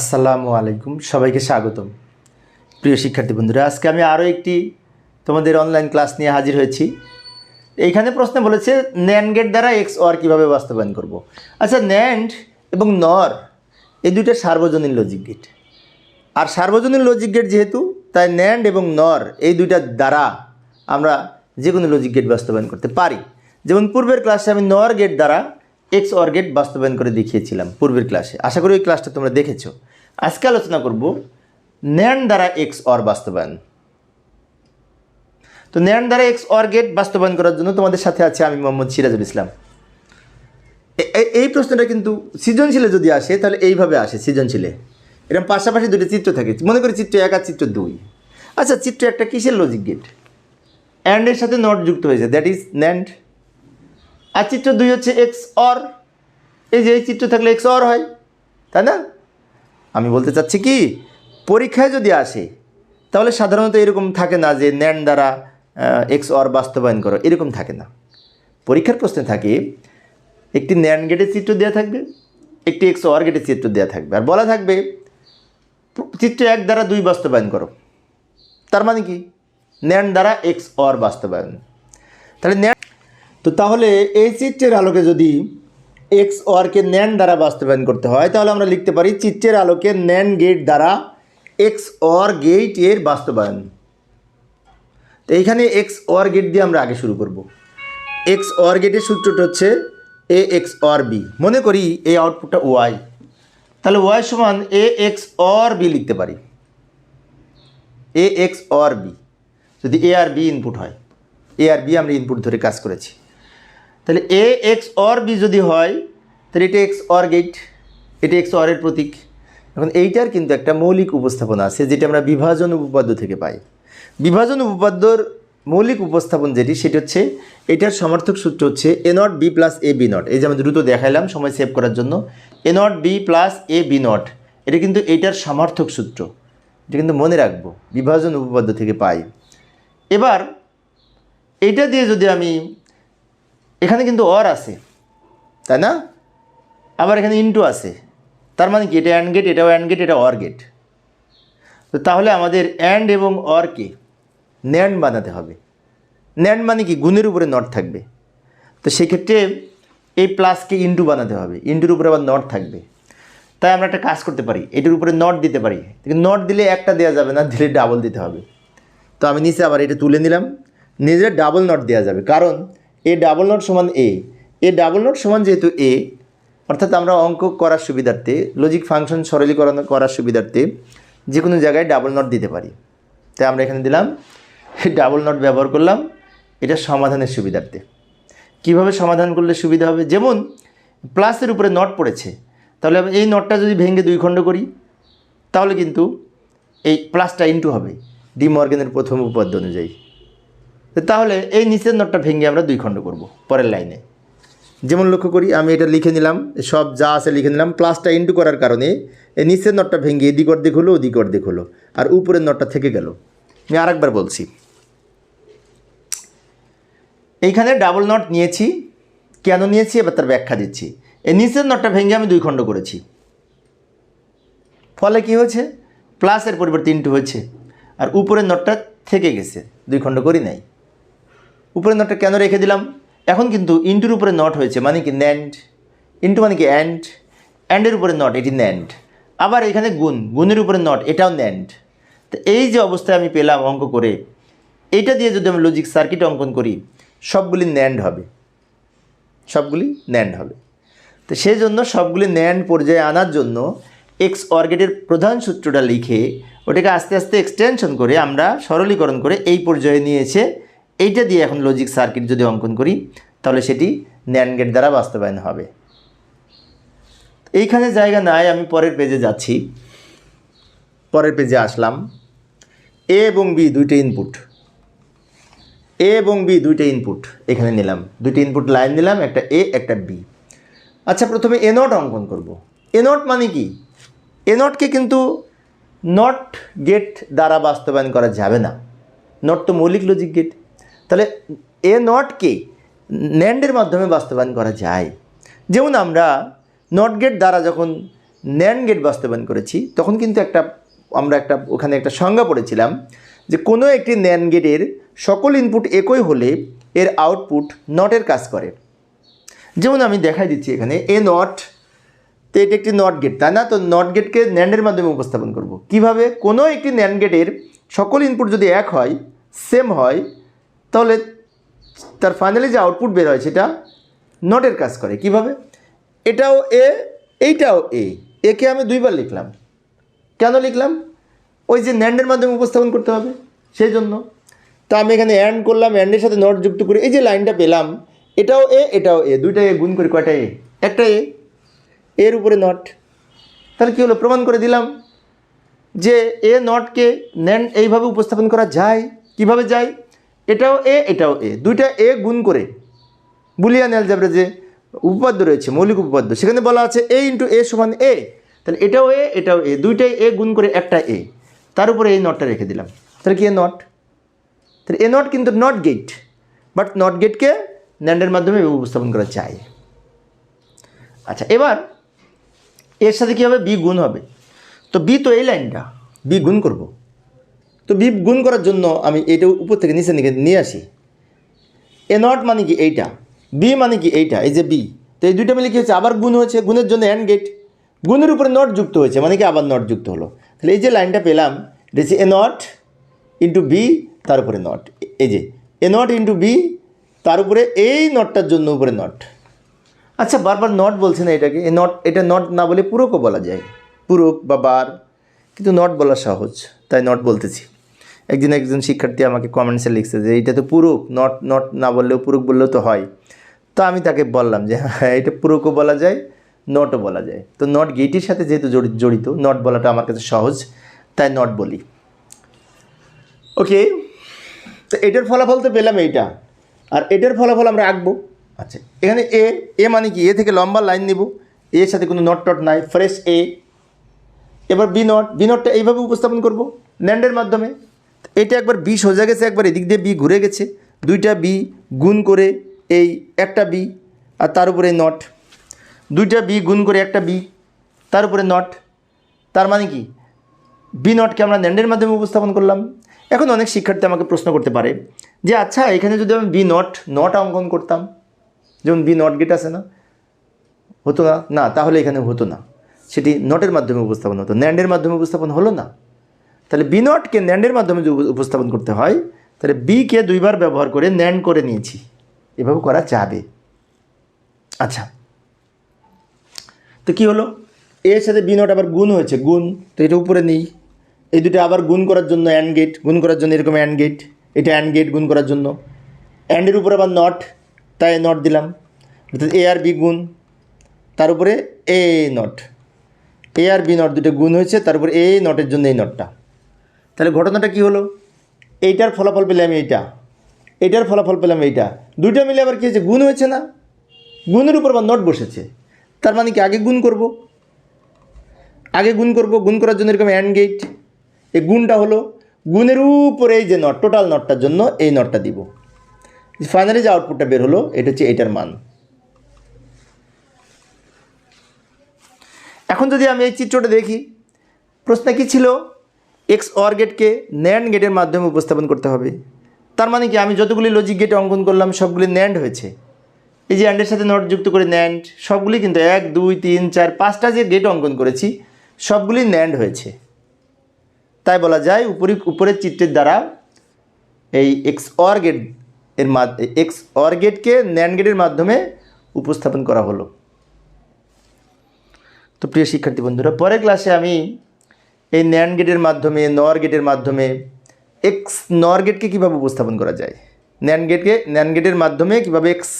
আসসালামু আলাইকুম, সবাইকে স্বাগতম। প্রিয় শিক্ষার্থী বন্ধুরা, আজকে আমি আরও একটি তোমাদের অনলাইন ক্লাস নিয়ে হাজির হয়েছি। এইখানে প্রশ্ন বলেছে ন্যান্ড গেট দ্বারা এক্স অর কীভাবে বাস্তবায়ন করব। আচ্ছা, ন্যান্ড এবং নর এই দুইটা সার্বজনীন লজিক গেট, আর সার্বজনীন লজিক গেট যেহেতু, তাই ন্যান্ড এবং নর এই দুইটা দ্বারা আমরা যে কোনো লজিক গেট বাস্তবায়ন করতে পারি। যেমন পূর্বের ক্লাসে আমি নর গেট দ্বারা এক্স অর গেট বাস্তবায়ন করে দেখিয়েছিলাম পূর্বের ক্লাসে। আশা করি ওই ক্লাসটা তোমরা দেখেছো। আজকে আলোচনা করব ন্যান্ড দ্বারা এক্স অর বাস্তবায়ন। তো ন্যান্ড দ্বারা এক্স অর গেট বাস্তবায়ন করার জন্য তোমাদের সাথে আছে আমি মোহাম্মদ সিরাজুল ইসলাম। এই প্রশ্নটা কিন্তু সৃজনশীলে যদি আসে তাহলে এইভাবে আসে। সৃজনশীলে এরকম পাশাপাশি দুটো চিত্র থাকে, মনে করি চিত্র 1 আর চিত্র 2। আচ্ছা, চিত্র একটা কিসের লজিক গেট? অ্যান্ডের সাথে নট যুক্ত হয়েছে, দ্যাট ইজ ন্যান্ড। আর চিত্র 2 হচ্ছে এক্স অর। এই যে এই চিত্র থাকলে এক্স অর হয়, তাই না? আমি বলতে চাচ্ছি কি, পরীক্ষায় যদি আসে তাহলে সাধারণত এরকম থাকে না যে ন্যান্ড দ্বারা এক্স অর বাস্তবায়ন করো, এরকম থাকে না। পরীক্ষার প্রশ্নে থাকে একটি ন্যান্ড গেটের চিত্র দেওয়া থাকবে, একটি এক্স অর গেটের চিত্র দেওয়া থাকবে, আর বলা থাকবে চিত্র 1 দ্বারা 2 বাস্তবায়ন করো। তার মানে কি? ন্যান্ড দ্বারা এক্স অর বাস্তবায়ন। তাহলে তাহলে এই চিত্রের আলোকে যদি এক্স অরকে ন্যান্ড দ্বারা বাস্তবায়ন করতে হয় তাহলে আমরা লিখতে পারি চিত্রের আলোকে ন্যান্ড গেট দ্বারা এক্স অর গেট এর বাস্তবায়ন। তো এইখানে এক্স অর গেট দিয়ে আমরা আগে শুরু করব। এক্স অর গেটের সূত্রটা হচ্ছে এ এক্স অর বি। মনে করি এই আউটপুটটা ওয়াই, তাহলে ওয়াই সমান এ এক্স অর বি লিখতে পারি। এ এক্স অর বি, যদি এ আর বি ইনপুট হয়, এ আর বি আমরা ইনপুট ধরে কাজ করেছি, তাহলে এ এক্স অর বি যদি হয় তাহলে এটা এক্স অর গেট, এটা এক্স অরের প্রতীক। এখন এইটার কিন্তু একটা মৌলিক উপস্থাপনা আছে যেটা আমরা বিভাজন উপপাদ্য থেকে পাই। বিভাজন উপপাদ্যর মৌলিক উপস্থাপন যেটি, সেটি হচ্ছে এটার সমার্থক সূত্র হচ্ছে A not B plus A B not. এই যে আমি দ্রুত দেখাইলাম সময় সেভ করার জন্য, A not B plus A B not, এটা কিন্তু এইটার সমার্থক সূত্র। এটা কিন্তু মনে রাখবো, বিভাজন উপপাদ্য থেকে পাই। এবার এইটা দিয়ে যদি আমি, এখানে কিন্তু অর আছে, তাই না? আবার এখানে ইনটু আছে, তার মানে কি এটা অ্যান্ড গেট, এটাও অ্যান্ড গেট, এটা অর গেট। তো তাহলে আমাদের অ্যান্ড এবং অরকে ন্যান্ড বানাতে হবে। ন্যান্ড মানে কি? গুণের উপরে নট থাকবে। তো সেক্ষেত্রে এই প্লাসকে ইনটু বানাতে হবে, ইনটুর উপরে আবার নট থাকবে। তাই আমরা একটা কাজ করতে পারি, এটার উপরে নট দিতে পারি। নট দিলে একটা দেওয়া যাবে না, দিলে ডাবল দিতে হবে। তো আমি নিচে আবার এটা তুলে নিলাম, নিজে ডাবল নট দেওয়া যাবে, কারণ এ ডাবল নট সমান এ ডাবল নট সমান যেহেতু এ, অর্থাৎ আমরা অঙ্ক করার সুবিধার্থে, লজিক ফাংশন সরলীকরণ করার সুবিধার্থে যে কোনো জায়গায় ডাবল নট দিতে পারি। তাই আমরা এখানে দিলাম, ডাবল নট ব্যবহার করলাম এটা সমাধানের সুবিধার্থে। কিভাবে সমাধান করলে সুবিধা হবে? যেমন প্লাসের উপরে নট পড়েছে, তাহলে এই নটটা যদি ভেঙে 2 খণ্ড করি তাহলে কিন্তু এই প্লাসটা ইনটু হবে ডি মর্গেনের প্রথম উপপাদ্য অনুযায়ী। তাহলে এই নিচের নটটা ভেঙে আমরা 2 খণ্ড করব পরের লাইনে। যেমন লক্ষ্য করি, আমি এটা লিখে নিলাম, সব যা আছে লিখে নিলাম। প্লাসটা ইনটু করার কারণে এই নিচের নটটা ভেঙে এদিক অর্ধেক হলো, ওদিক অর্ধেক হলো, আর উপরের নটটা থেকে গেল। আমি আরেকবার বলছি, এইখানে ডাবল নট নিয়েছি, কেন নিয়েছি এবার তার ব্যাখ্যা দিচ্ছি। এই নিচের নটটা ভেঙে আমি 2 খণ্ড করেছি, ফলে কি হয়েছে? প্লাসের পরিবর্তে ইনটু হয়েছে, আর উপরের নটটা থেকে গেছে, 2 খণ্ড করি নাই। উপরের নটটা কেন রেখে দিলাম? এখন কিন্তু ইনটুর উপরে নট হয়েছে, মানে কি ন্যান্ড। ইনটু মানে কি অ্যান্ড, অ্যান্ডের উপরে নট, এটি ন্যান্ড। আবার এখানে গুণ, গুণের উপরে নট, এটাও ন্যান্ড। তো এই যে অবস্থায় আমি পেলাম অঙ্ক করে, এইটা দিয়ে যদি আমি লজিক সার্কিট অঙ্কন করি সবগুলি ন্যান্ড হবে, সবগুলি ন্যান্ড হবে। তো সেই জন্য সবগুলি ন্যান্ড পর্যায়ে আনার জন্য এক্স অর গেটের প্রধান সূত্রটা লিখে ওটাকে আস্তে আস্তে এক্সটেনশন করে আমরা সরলীকরণ করে এই পর্যায়ে নিয়ে এসে এইটা দিয়ে এখন লজিক সার্কিট যদি অঙ্কন করি তাহলে সেটি ন্যান্ড গেট দ্বারা বাস্তবায়ন হবে। এইখানে জায়গা নাই, আমি পরের পেজে যাচ্ছি। পরের পেজে আসলাম। এ এবং বি দুইটা ইনপুট, এ এবং বি দুইটা ইনপুট এখানে নিলাম, দুইটা ইনপুট লাইন নিলাম, একটা এ একটা বি। আচ্ছা, প্রথমে এ নট অঙ্কন করব। এ নট মানে কি? এ নটকে কিন্তু নট গেট দ্বারা বাস্তবায়ন করা যাবে না, নট তো মৌলিক লজিক গেট। তাহলে এ নটকে ন্যান্ডের মাধ্যমে বাস্তবায়ন করা যায়। যেমন আমরা নট গেট দ্বারা যখন ন্যান্ড গেট বাস্তবায়ন করেছি তখন কিন্তু আমরা ওখানে একটা সংজ্ঞা পড়েছিলাম যে কোনো একটি ন্যান্ড গেটের সকল ইনপুট একই হলে এর আউটপুট নটের কাজ করে। যেমন আমি দেখাই দিচ্ছি এখানে এ নট, তো এটা একটি নট গেট, তাই না? তো নট গেটকে ন্যান্ডের মাধ্যমে উপস্থাপন করব কিভাবে? কোনো একটি ন্যান্ড গেটের সকল ইনপুট যদি এক হয়, সেম হয়, তাহলে তার ফাইনালি যে আউটপুট বের হয় সেটা নটের কাজ করে। কিভাবে? এটাও এ, এইটাও এ, একে আমি দুইবার লিখলাম। কেন লিখলাম? ওই যে ন্যান্ডের মাধ্যমে উপস্থাপন করতে হবে সেই জন্য। তো আমি এখানে অ্যান্ড করলাম, অ্যান্ডের সাথে নট যুক্ত করে এই যে লাইনটা পেলাম, এটাও এ, এটাও এ, দুইটা এ গুণ করে কয়টা এ? একটা এ, এর উপরে নট। তাহলে কী হলো? প্রমাণ করে দিলাম যে এ নটকে ন্যান্ড এইভাবে উপস্থাপন করা যায়। কিভাবে যায়? এটাও এ, এটাও এ, দুইটা এ গুণ করে বুলিয়ান অ্যালজেব্রা যে উপপাদ্য রয়েছে, মৌলিক উপপাদ্য, সেখানে বলা আছে এ ইন্টু এ সমান এ। তাহলে এটাও এ, এটাও এ, দুইটাই এ গুণ করে একটা এ, তার উপরে এই নটটা রেখে দিলাম। তাহলে কি এ নট? তাহলে এ নট কিন্তু নট গেট, বাট নট গেটকে ন্যান্ডের মাধ্যমে উপস্থাপন করা যায়। আচ্ছা, এবার এর সাথে কী হবে? বি গুণ হবে। তো বি তো এই লাইনটা, বি গুণ করব। তো বি গুণ করার জন্য আমি এটা উপর থেকে নিচে নিয়ে আসি। এ নট মানে কি এইটা, বি মানে কি এইটা, এই যে বি। তো এই দুইটা মিলে কী হচ্ছে? আবার গুণ হয়েছে, গুণের জন্য অ্যান্ড গেট, গুণের উপরে নট যুক্ত হয়েছে মানে কি আবার নট যুক্ত হলো। তাহলে এই যে লাইনটা পেলাম, এটা হচ্ছে এ নট ইন্টু বি, তার উপরে নট। এই যে এ নট ইন্টু বি, তার উপরে এই নটটার জন্য উপরে নট। আচ্ছা, বারবার নট বলছে না এটাকে, এ নট, এটা নট না বলে পূরকও বলা যায়, পূরক বা বার, কিন্তু নট বলা সহজ তাই নট বলতেছি। একজন শিক্ষার্থী আমাকে কমেন্টসে লিখছে যে এইটা তো পূরক, নট নট না বললেও পূরক বললেও তো হয়। তো আমি তাকে বললাম যে হ্যাঁ, এটা পূরকও বলা যায়, নটও বলা যায়। তো নট গেটের সাথে যেহেতু জড়িত, নট বলাটা আমার কাছে সহজ, তাই নট বলি। ওকে, তো এটার ফলাফল তো পেলাম এইটা, আর এটার ফলাফল আমরা আঁকবো। আচ্ছা, এখানে এ, এ মানে কি? এ থেকে লম্বা লাইন নিব, এর সাথে কোনো নট টট নাই, ফ্রেশ এ। এবার বি নট, বি নটটা এইভাবে উপস্থাপন করব ন্যান্ডের মাধ্যমে। এটা একবার বি সোজা গেছে, একবার এদিক দিয়ে বি ঘুরে গেছে, দুইটা বি গুণ করে এই একটা বি, আর তার উপরে নট, দুইটা বি গুণ করে একটা বি, তার উপরে নট। তার মানে কি? বি নটকে আমরা ন্যান্ডের মাধ্যমে উপস্থাপন করলাম। এখন অনেক শিক্ষার্থী আমাকে প্রশ্ন করতে পারে যে আচ্ছা, এখানে যদি আমি বি নট অঙ্কন করতাম, যেমন বি নট গেট আছে না, হতো না? না, তাহলে এখানে হতো না, সেটি নটের মাধ্যমে উপস্থাপন হতো, ন্যান্ডের মাধ্যমে উপস্থাপন হলো না। তাহলে বি নটকে ন্যান্ডের মাধ্যমে যদি উপস্থাপন করতে হয়, তাহলে বিকে দুইবার ব্যবহার করে ন্যান্ড করে নিয়েছি, এভাবে করা যাবে। আচ্ছা, তো কী হলো? এর সাথে বি নট আবার গুণ হয়েছে, গুণ, তো এটা উপরে নেই। এই দুটো আবার গুণ করার জন্য অ্যান্ড গেট, গুণ করার জন্য এরকম অ্যান্ড গেট, এটা অ্যান্ড গেট গুণ করার জন্য, অ্যান্ডের উপর আবার নট, তাই নট দিলাম। অর্থাৎ এ আর বি গুণ, তার উপরে এ নট, এ আর বি নট দুটো গুণ হয়েছে, তার উপরে এ নটের জন্য এই নটটা। তাহলে ঘটনাটা কী হলো? এইটার ফলাফল পেলাম এইটা, এইটার ফলাফল পেলাম এইটা, দুইটা মিলে আবার কী হয়েছে? গুণ হয়েছে না? গুণের উপর আবার নট বসেছে, তার মানে কি আগে গুণ করব, গুণ করার জন্য এরকম অ্যান্ড গেট, এই গুণটা হলো, গুণের উপরে এই যে নট, টোটাল নটটার জন্য এই নটটা দিব। ফাইনালি যে আউটপুটটা বের হলো এটা হচ্ছে এইটার মান। এখন যদি আমি এই চিত্রটা দেখি, প্রশ্ন কী ছিল? এক্স অর গেটকে ন্যান্ড গেটের মাধ্যমে উপস্থাপন করতে হবে। তার মানে কি? আমি যতগুলি লজিক গেট অঙ্কন করলাম সবগুলি ন্যান্ড হয়েছে। এই যে অ্যান্ডের সাথে নট যুক্ত করে ন্যান্ড, সবগুলি কিন্তু 1 2 3 4 5টা যে গেট অঙ্কন করেছি সবগুলি ন্যান্ড হয়েছে। তাই বলা যায় উপরের চিত্রের দ্বারা এই এক্স অর গেটকে ন্যান্ড গেটের মাধ্যমে উপস্থাপন করা হলো। তো প্রিয় শিক্ষার্থী বন্ধুরা, পরের ক্লাসে আমি এই ন্যান্ড গেটের মাধ্যমে, নর গেটের মাধ্যমে এক্স নর গেটকে কীভাবে উপস্থাপন করা যায়, ন্যান্ড গেটের মাধ্যমে কীভাবে এক্স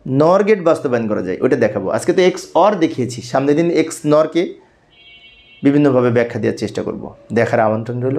নর গেট বাস্তবায়ন করা যায় ওটা দেখাবো। আজকে তো এক্স অর দেখিয়েছি, সামনের দিন এক্স নরকে বিভিন্নভাবে ব্যাখ্যা দেওয়ার চেষ্টা করব। দেখার আমন্ত্রণ রইল।